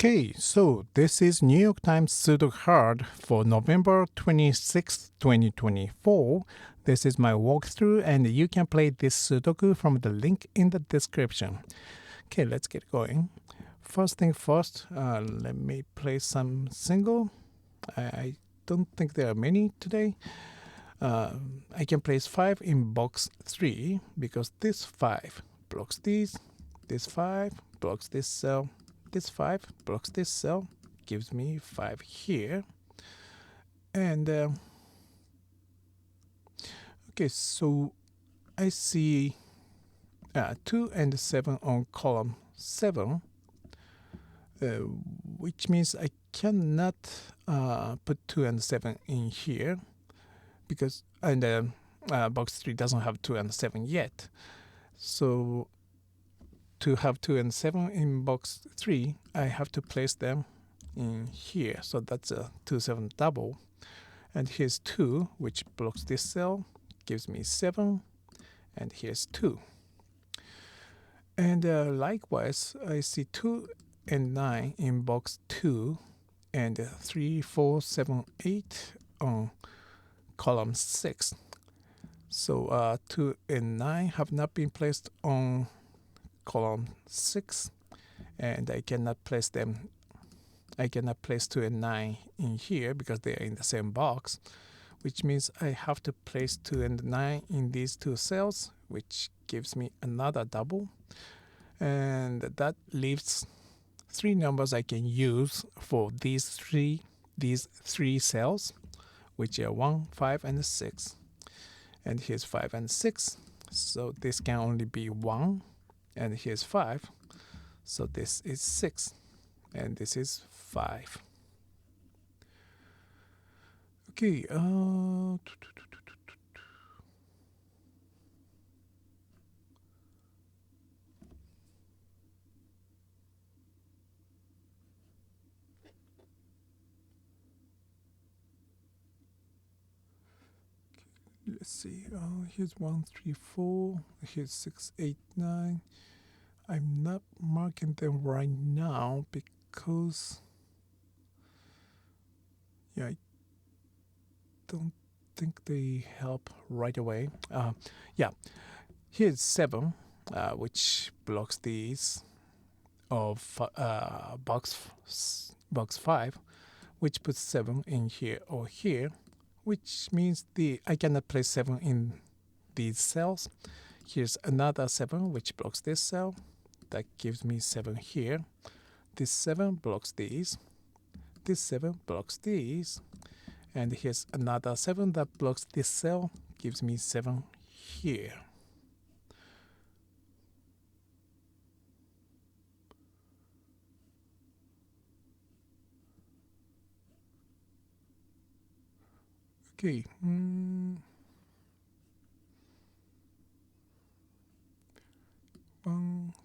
Okay, so this is New York Times Sudoku Hard for November 26, 2024. This is my walkthrough, and you can play this Sudoku from the link in the description. Okay, let's get going. First thing first, let me play some single. I don't think there are many today. I can place 5 in box 3 because this 5 blocks these, this 5 blocks this cell, this 5 blocks this cell, gives me 5 here. And okay, so I see 2 and 7 on column 7, which means I cannot put 2 and 7 in here because box 3 doesn't have 2 and 7 yet. So to have 2 and 7 in box 3, I have to place them in here. So that's a 2, 7 double. And here's 2, which blocks this cell, gives me 7. And here's 2. And likewise, I see 2 and 9 in box 2, and 3, 4, 7, 8 on column 6. So 2 and 9 have not been placed on column 6, and I cannot place 2 and 9 in here because they are in the same box, which means I have to place 2 and 9 in these 2 cells, which gives me another double, and that leaves 3 numbers I can use for these three cells, which are 1, 5, and 6. And here's 5 and 6, so this can only be 1. And here's 5, so this is 6, and this is 5. Okay, let's see. Here's 1, 3, 4. Here's 6, 8, 9. I'm not marking them right now because I don't think they help right away. Here's 7, which blocks these of box 5, which puts 7 in here or here, which means I cannot place 7 in these cells. Here's another 7, which blocks this cell. That gives me 7 here. This 7 blocks these. This 7 blocks these. And here's another 7 that blocks this cell, gives me 7 here. Okay. 1,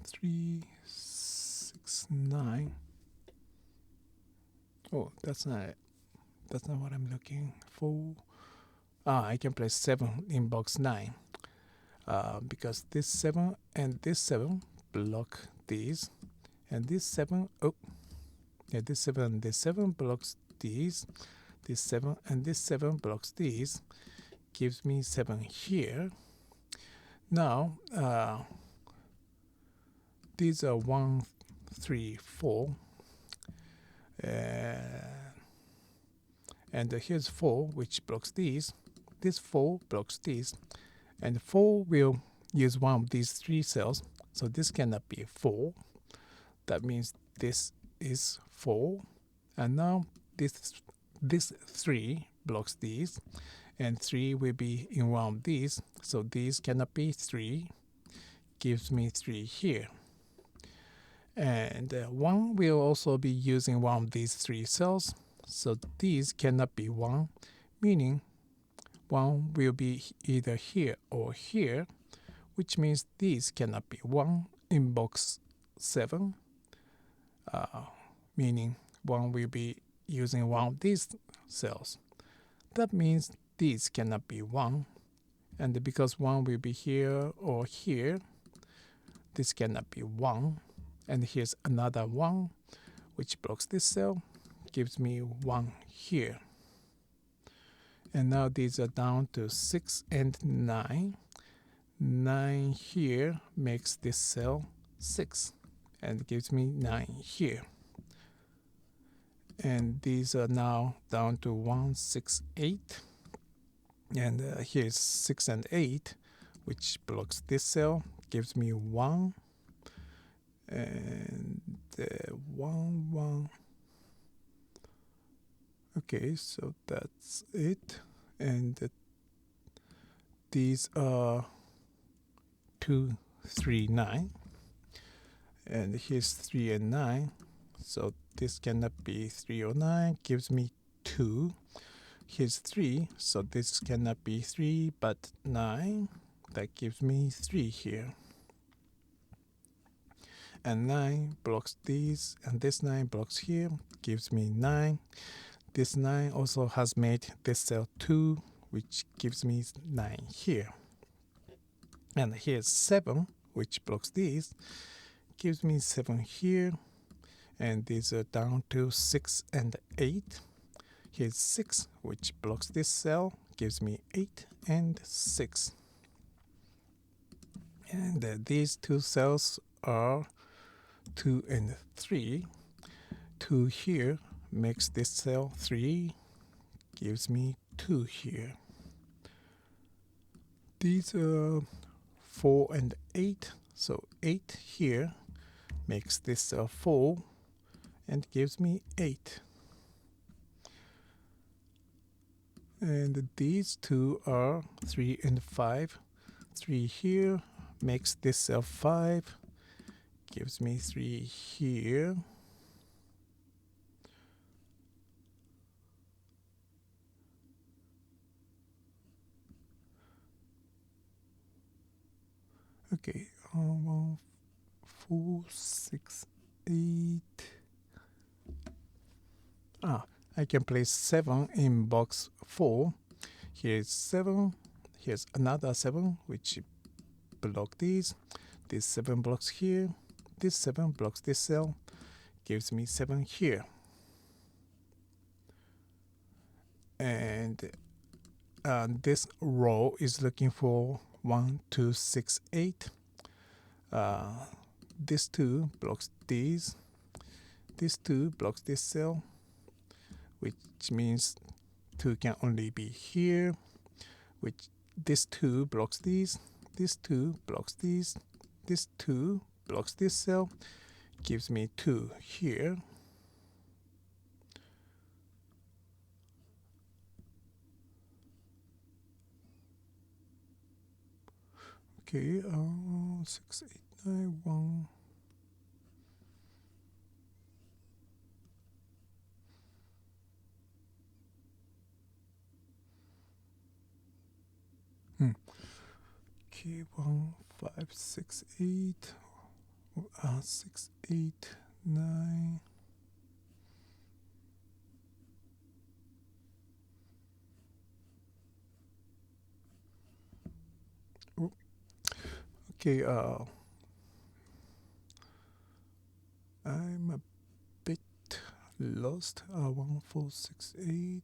3, 6, 9. Oh, that's not it. That's not what I'm looking for. I can place 7 in box 9 because this 7 and this 7 block these, and this 7, this 7 and this 7 blocks these. This 7 and this 7 blocks these, gives me 7 here. Now, these are 1, 3, 4. And here's 4, which blocks these. This 4 blocks these. And 4 will use one of these 3 cells. So this cannot be 4. That means this is 4. And now this 3 blocks these. And 3 will be in one of these. So these cannot be 3. Gives me 3 here. And 1 will also be using one of these 3 cells. So these cannot be 1, meaning 1 will be either here or here, which means these cannot be 1 in box 7, meaning 1 will be using one of these cells. That means these cannot be 1, and because 1 will be here or here, this cannot be 1. And here's another 1, which blocks this cell, gives me 1 here. And now these are down to 6 and 9. 9 here makes this cell 6 and gives me 9 here. And these are now down to 1, 6, 8. And here's 6 and 8, which blocks this cell, gives me 1. And 1, 1. Okay, so that's it. And these are 2, 3, 9. And here's 3 and 9. So this cannot be 3 or 9, gives me 2. Here's 3, so this cannot be 3 but 9. That gives me 3 here. And 9 blocks these, and this 9 blocks here, gives me 9. This 9 also has made this cell 2, which gives me 9 here. And here's 7, which blocks these, gives me 7 here. And these are down to 6 and 8. Here's 6, which blocks this cell, gives me 8 and 6. And these two cells are 2 and 3. 2 here makes this cell 3, gives me 2 here. These are 4 and 8, so 8 here makes this cell 4 and gives me 8. And these two are 3 and 5. 3 here makes this cell 5, gives me 3 here. Okay, 1, 4, 6, 8. I can place 7 in box 4. Here's 7. Here's another 7, which block these. This 7 blocks here. This 7 blocks this cell. Gives me 7 here. And this row is looking for 1, 2, 6, 8. This 2 blocks these. This 2 blocks this cell, which means 2 can only be here. Which this 2 blocks these. This 2 blocks these. This 2 blocks this cell, gives me 2 here. Okay, 6, 8, 9, 1. Okay, 1, 5, 6, 8. 6, 8, 9. Okay, I'm a bit lost. 1, 4, 6, 8.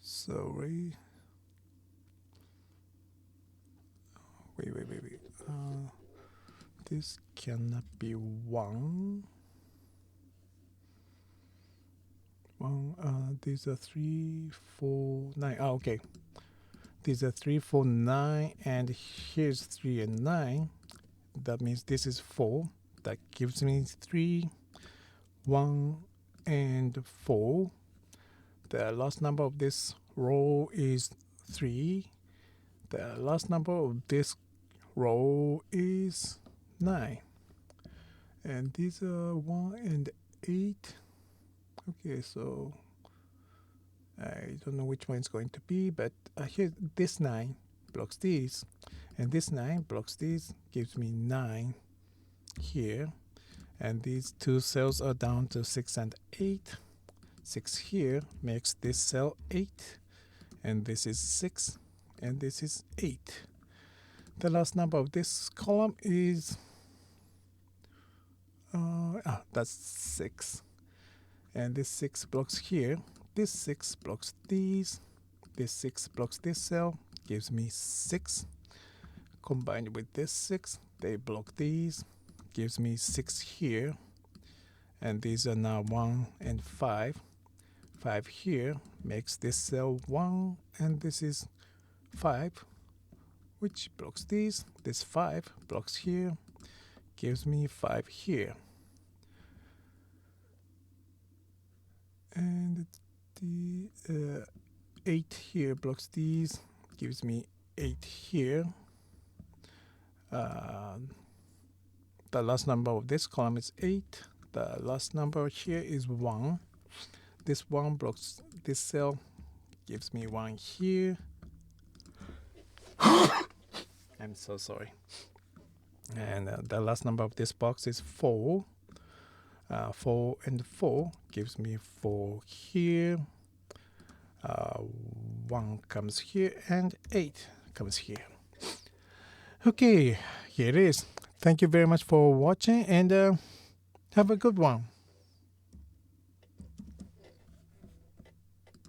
Sorry. Wait. This cannot be 1. These are 3, 4, 9. Okay. These are 3, 4, 9, and here's 3 and 9. That means this is 4. That gives me 3, 1, and 4. The last number of this row is 3. The last number of this row is 9. And these are 1 and 8. Okay, so I don't know which one it's going to be, but here this 9 blocks these, and this 9 blocks these, gives me 9 here. And these two cells are down to 6 and 8. 6 here makes this cell 8, and this is 6, and this is 8. The last number of this column is that's 6, and this 6 blocks here. This 6 blocks these. This 6 blocks this cell, gives me 6. Combined with this 6, they block these, gives me 6 here. And these are now 1 and 5. 5 here makes this cell 1, and this is 5, which blocks these. This 5 blocks here, gives me 5 here. And the 8 here blocks these, gives me 8 here. The last number of this column is 8. The last number here is 1. This 1 blocks this cell, gives me 1 here. I'm so sorry. And the last number of this box is 4. 4 and 4 gives me 4 here. 1 comes here, and 8 comes here. Okay, here it is. Thank you very much for watching, and have a good one.